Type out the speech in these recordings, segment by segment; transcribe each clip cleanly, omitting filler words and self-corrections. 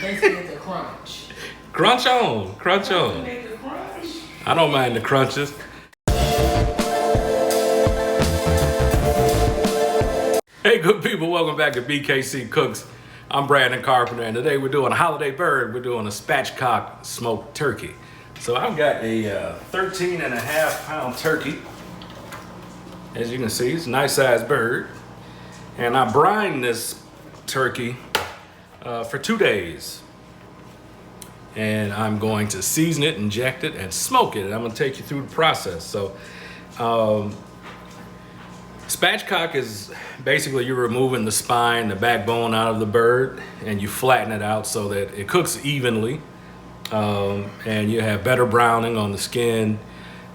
Basically, it's a crunch. Crunch on, crunch on. I don't mind the crunches. Hey, good people, welcome back to BKC Cooks. I'm Brandon Carpenter, and today we're doing a holiday bird. We're doing a spatchcock smoked turkey. So I've got a 13.5-pound turkey. As you can see, it's a nice sized bird. And I brined this turkey for 2 days. And I'm going to season it, inject it, and smoke it. And I'm going to take you through the process. So, spatchcock is basically you're removing the spine, the backbone out of the bird, and you flatten it out so that it cooks evenly. And you have better browning on the skin.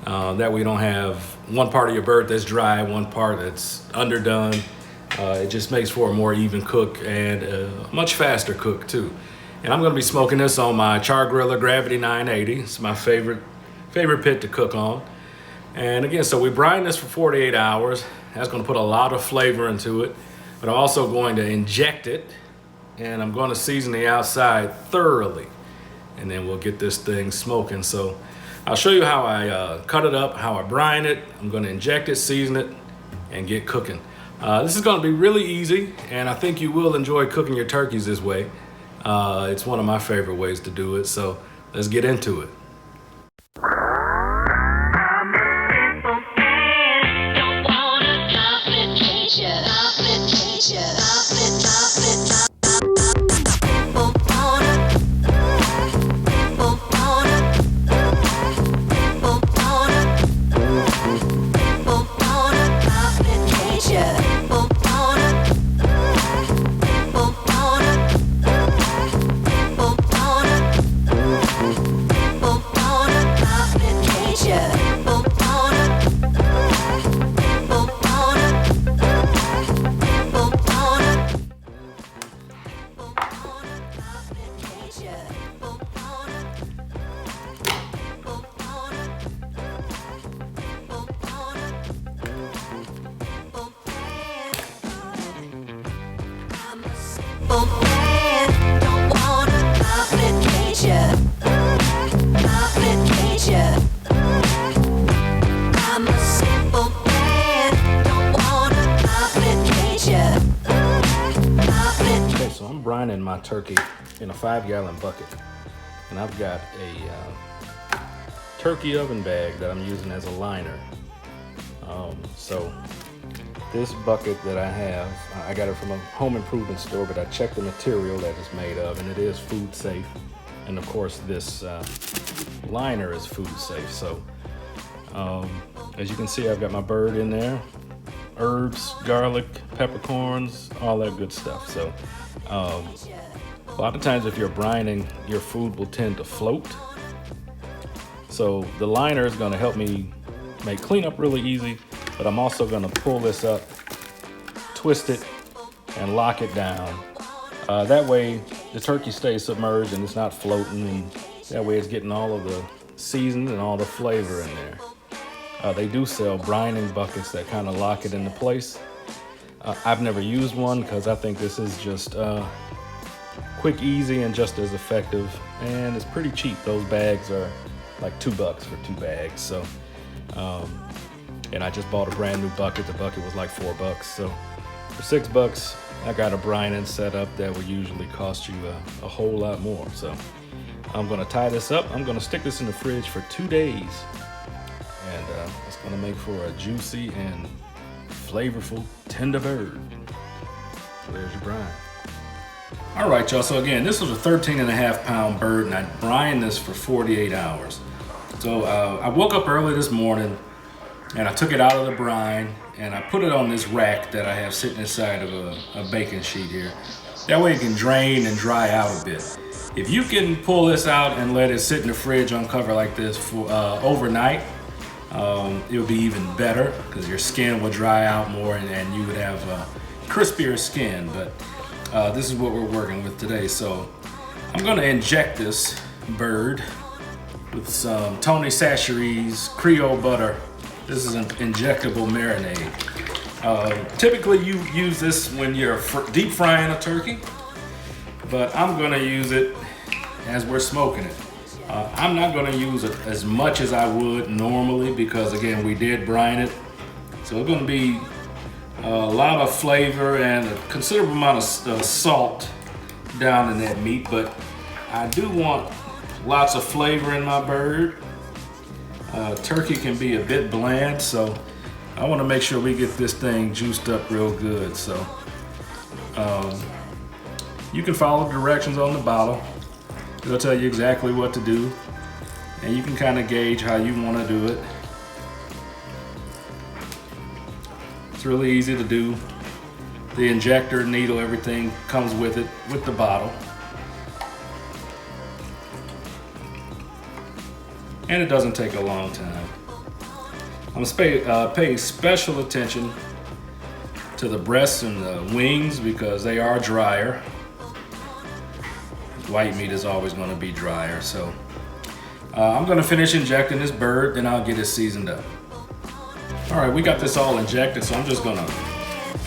That way you don't have one part of your bird that's dry, one part that's underdone. It just makes for a more even cook and a much faster cook too. And I'm gonna be smoking this on my char griller Gravity 980. It's my favorite pit to cook on. And again, so we brine this for 48 hours. That's gonna put a lot of flavor into it, but I'm also going to inject it, and I'm gonna season the outside thoroughly. And then we'll get this thing smoking. So I'll show you how I cut it up, how I brine it. I'm gonna inject it, season it, and get cooking. This is gonna be really easy, and I think you will enjoy cooking your turkeys this way. It's one of my favorite ways to do it, so let's get into it. Okay, so I'm brining my turkey in a 5-gallon bucket, and I've got a turkey oven bag that I'm using as a liner. So this bucket that I have, I got it from a home improvement store, but I checked the material that it's made of, and it is food safe. And of course, this liner is food safe. So as you can see, I've got my bird in there, herbs, garlic, peppercorns, all that good stuff. So a lot of times if you're brining, your food will tend to float. So the liner is going to help me make cleanup really easy, but I'm also going to pull this up, twist it, and lock it down. That way the turkey stays submerged and it's not floating, and that way it's getting all of the seasoning and all the flavor in there. They do sell brining buckets that kind of lock it into place. I've never used one because I think this is just quick, easy, and just as effective, and it's pretty cheap. Those bags are like $2 for 2 bags. So and I just bought a brand new bucket. The bucket was like $4. So for $6, I got a brining setup that would usually cost you a whole lot more. So I'm gonna tie this up. I'm gonna stick this in the fridge for 2 days. And it's gonna make for a juicy and flavorful tender bird. So there's your brine. All right, y'all, so again, this was a 13.5-pound bird, and I brined this for 48 hours. So I woke up early this morning, and I took it out of the brine, and I put it on this rack that I have sitting inside of a baking sheet here. That way it can drain and dry out a bit. If you can pull this out and let it sit in the fridge on cover like this for overnight, it would be even better because your skin will dry out more, and you would have crispier skin. But this is what we're working with today. So I'm going to inject this bird with some Tony Chachere's Creole Butter. This is an injectable marinade. Typically you use this when you're deep frying a turkey. but I'm gonna use it as we're smoking it. I'm not gonna use it as much as I would normally because again, we did brine it. So it's gonna be a lot of flavor and a considerable amount of salt down in that meat, but I do want lots of flavor in my bird. Turkey can be a bit bland, so I wanna make sure we get this thing juiced up real good. So you can follow the directions on the bottle. It'll tell you exactly what to do, and you can kind of gauge how you want to do it. It's really easy to do. The injector, needle, everything comes with it, with the bottle. And it doesn't take a long time. I'm gonna pay special attention to the breasts and the wings because they are drier. White meat is always going to be drier, so I'm going to finish injecting this bird, then I'll get it seasoned up. All right, we got this all injected, so I'm just going to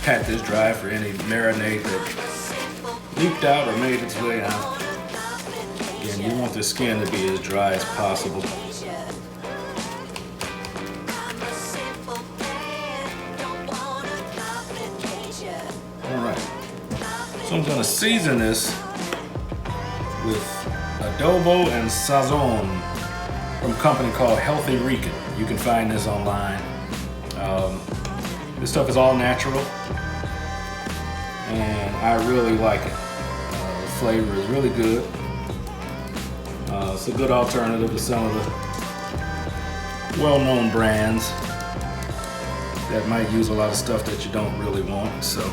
pat this dry for any marinade that leaked out or made its way out. Again, you want the skin to be as dry as possible. All right, so I'm going to season this with Adobo and Sazon from a company called Healthy Rican. You can find this online. This stuff is all natural, and I really like it. The flavor is really good. It's a good alternative to some of the well-known brands that might use a lot of stuff that you don't really want. So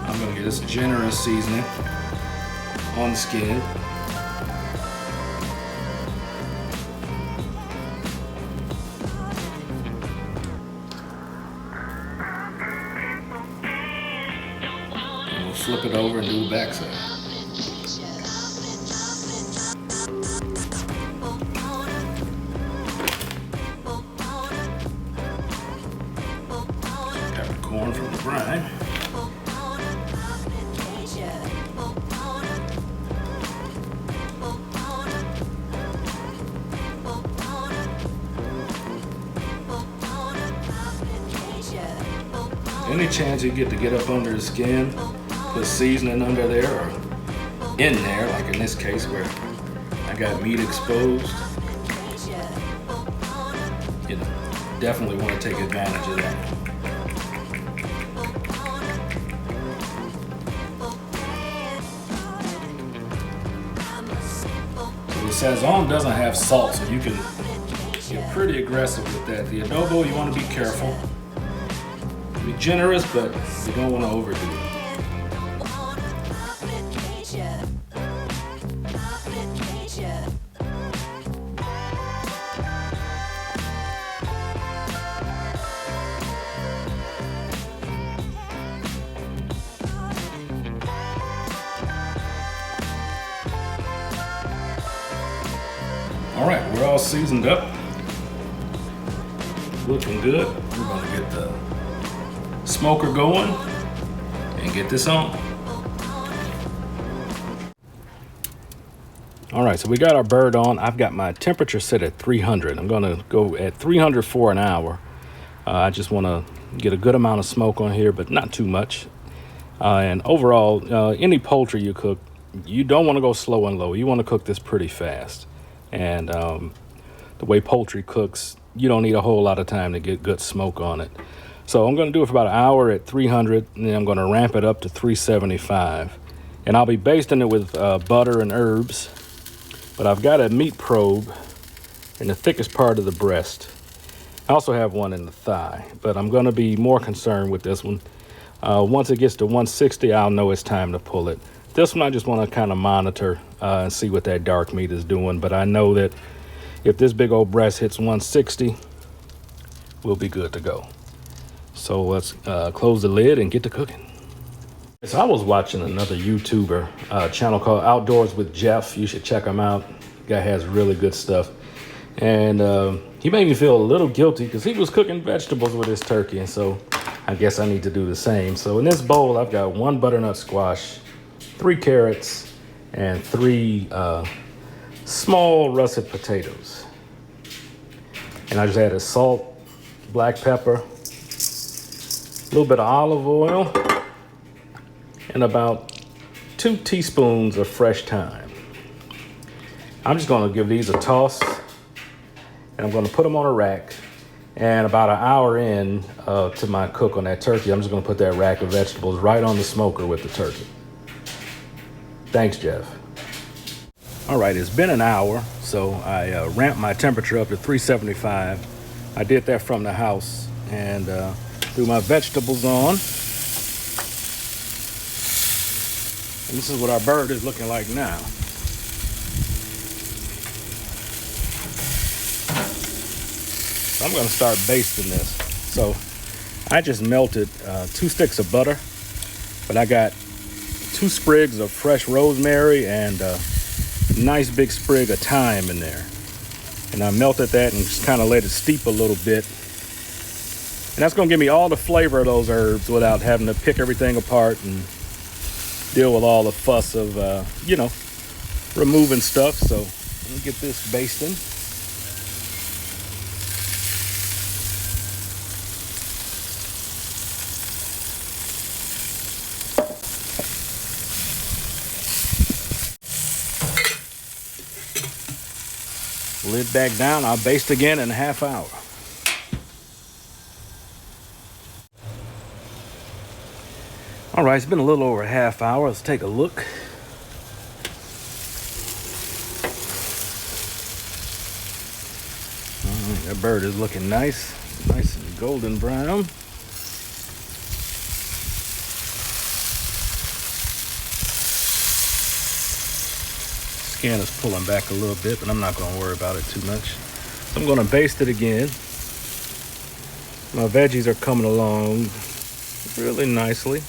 I'm gonna get this generous seasoning on the skin. And we'll flip it over and do the backside. Some peppercorn from the brine. Any chance you get to get up under the skin, put seasoning under there or in there, like in this case where I got meat exposed, you know, definitely want to take advantage of that. So the Sazon doesn't have salt, so you can get pretty aggressive with that. The adobo, you want to be careful. Be generous, but you don't want to overdo it. All right, we're all seasoned up. Looking good. We're going to get the smoker going and get this on. All right, so we got our bird on. I've got my temperature set at 300. I'm gonna go at 300 for an hour. I just wanna get a good amount of smoke on here, but not too much. And overall, any poultry you cook, you don't wanna go slow and low. You wanna cook this pretty fast. And the way poultry cooks, you don't need a whole lot of time to get good smoke on it. So I'm gonna do it for about an hour at 300, and then I'm gonna ramp it up to 375. And I'll be basting it with butter and herbs, but I've got a meat probe in the thickest part of the breast. I also have one in the thigh, but I'm gonna be more concerned with this one. Once it gets to 160, I'll know it's time to pull it. This one I just wanna kind of monitor and see what that dark meat is doing, but I know that if this big old breast hits 160, we'll be good to go. So let's close the lid and get to cooking. So I was watching another YouTuber channel called Outdoors with Jeff. You should check him out. The guy has really good stuff. And he made me feel a little guilty because he was cooking vegetables with his turkey. And so I guess I need to do the same. So in this bowl, I've got 1 butternut squash, 3 carrots, and 3 small russet potatoes. And I just added salt, black pepper, a little bit of olive oil, and about 2 teaspoons of fresh thyme. I'm just gonna give these a toss, and I'm gonna put them on a rack. And about an hour in to my cook on that turkey, I'm just gonna put that rack of vegetables right on the smoker with the turkey. Thanks, Jeff. All right, it's been an hour, so I ramped my temperature up to 375. I did that from the house and threw my vegetables on. And this is what our bird is looking like now. So I'm gonna start basting this. So I just melted 2 sticks of butter, but I got 2 sprigs of fresh rosemary and nice big sprig of thyme in there. And I melted that and just kind of let it steep a little bit. And that's gonna give me all the flavor of those herbs without having to pick everything apart and deal with all the fuss of, removing stuff. So let me get this basting. Lid back down, I'll baste again in a half hour. All right, it's been a little over a half hour. Let's take a look. All right, that bird is looking nice and golden brown. Skin is pulling back a little bit, but I'm not going to worry about it too much. I'm going to baste it again. My veggies are coming along really nicely.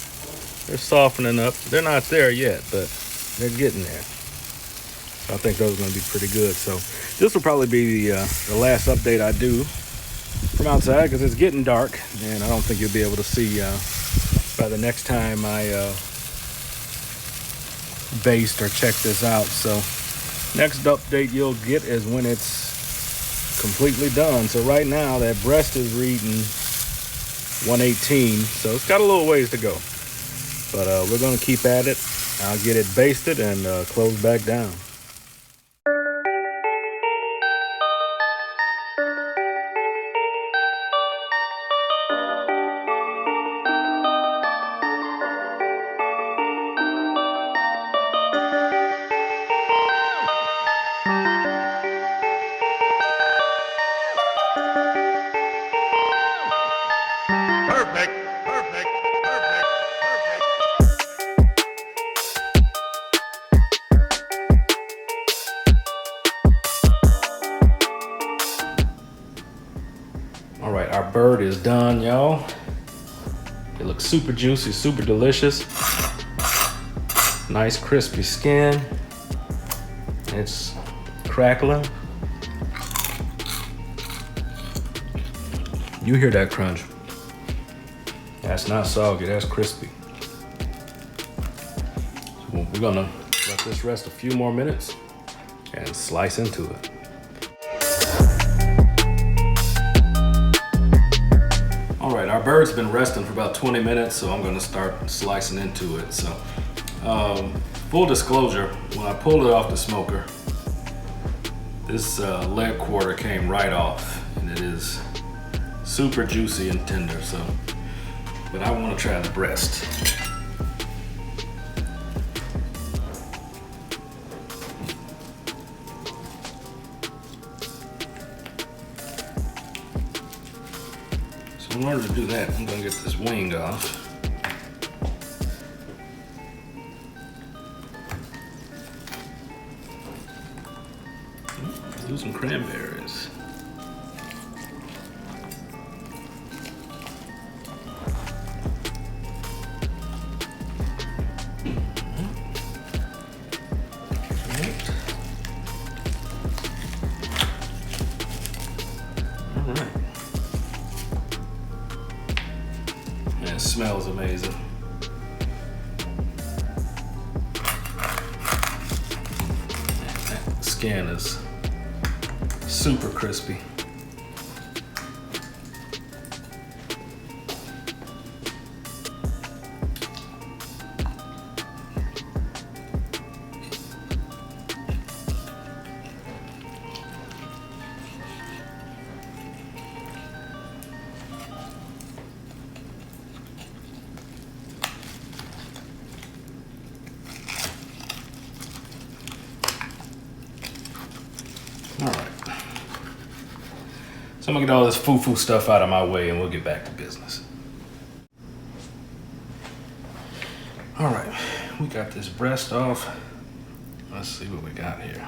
They're softening up. They're not there yet, but they're getting there. So I think those are going to be pretty good. So this will probably be the last update I do from outside because it's getting dark, and I don't think you'll be able to see by the next time I baste or check this out. So next update you'll get is when it's completely done. So right now that breast is reading 118, so it's got a little ways to go, but we're going to keep at it. I'll get it basted and close back down. All right, our bird is done, y'all. It looks super juicy, super delicious. Nice crispy skin. It's crackling. You hear that crunch? That's not soggy, that's crispy. So we're gonna let this rest a few more minutes and slice into it. All right, our bird's been resting for about 20 minutes, so I'm gonna start slicing into it. So, full disclosure, when I pulled it off the smoker, this leg quarter came right off, and it is super juicy and tender, so, but I wanna try the breast. In order to do that, I'm gonna get this wing off. Do some cranberries. All right. It smells amazing. skin is super crispy. All right. So I'm gonna get all this foo-foo stuff out of my way and we'll get back to business. All right, we got this breast off. Let's see what we got here.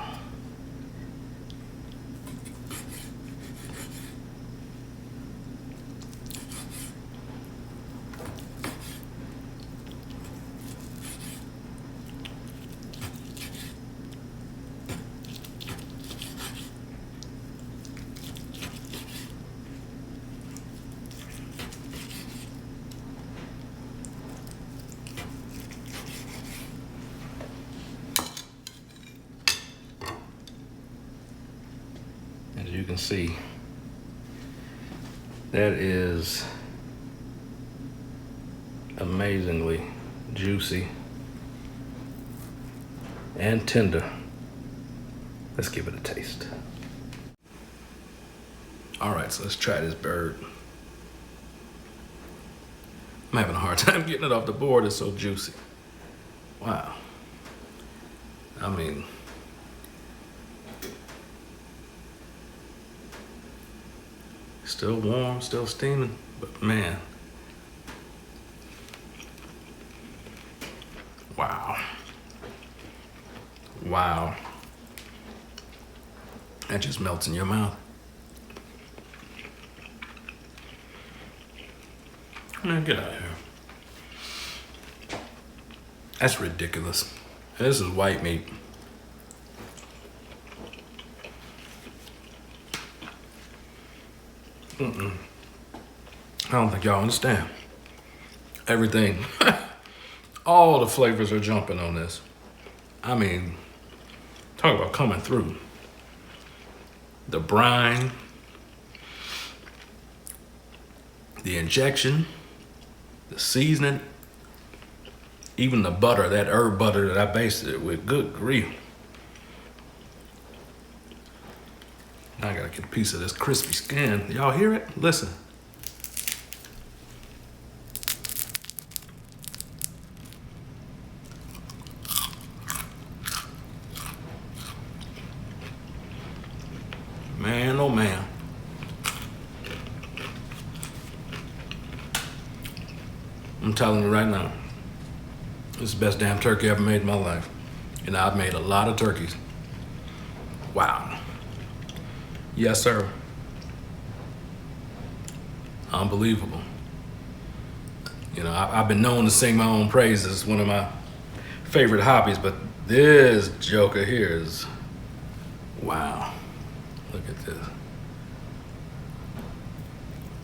As you can see, that is amazingly juicy and tender. Let's give it a taste. All right, so let's try this bird. I'm having a hard time getting it off the board, it's so juicy. Wow. I mean, still warm, still steaming, but man. Wow. Wow. That just melts in your mouth. Man, get out of here. That's ridiculous. This is white meat. I don't think y'all understand. Everything, all the flavors are jumping on this. I mean, talk about coming through. The brine, the injection, the seasoning, even the butter, that herb butter that I basted it with, good grief. Now I gotta get a piece of this crispy skin. Y'all hear it? Listen. Man, oh man. I'm telling you right now, this is the best damn turkey I ever made in my life. And I've made a lot of turkeys. Wow. Yes, sir. Unbelievable. You know, I've been known to sing my own praises, one of my favorite hobbies, but this joker here is, wow. Look at this.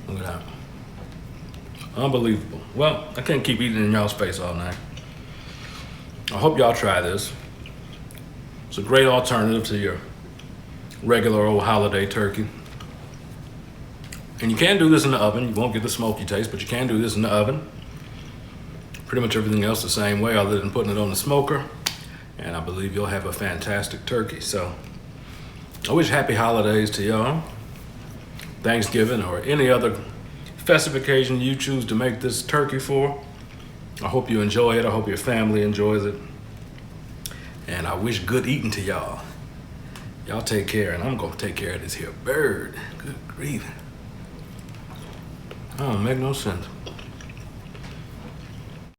Look at that. Unbelievable. Well, I can't keep eating in y'all's face all night. I hope y'all try this. It's a great alternative to your regular old holiday turkey. And you can do this in the oven. You won't get the smoky taste, but you can do this in the oven. Pretty much everything else the same way other than putting it on the smoker. And I believe you'll have a fantastic turkey. So I wish happy holidays to y'all. Thanksgiving or any other festive occasion you choose to make this turkey for. I hope you enjoy it. I hope your family enjoys it. And I wish good eating to y'all. Y'all take care, and I'm gonna take care of this here bird. Good grief. That don't make no sense.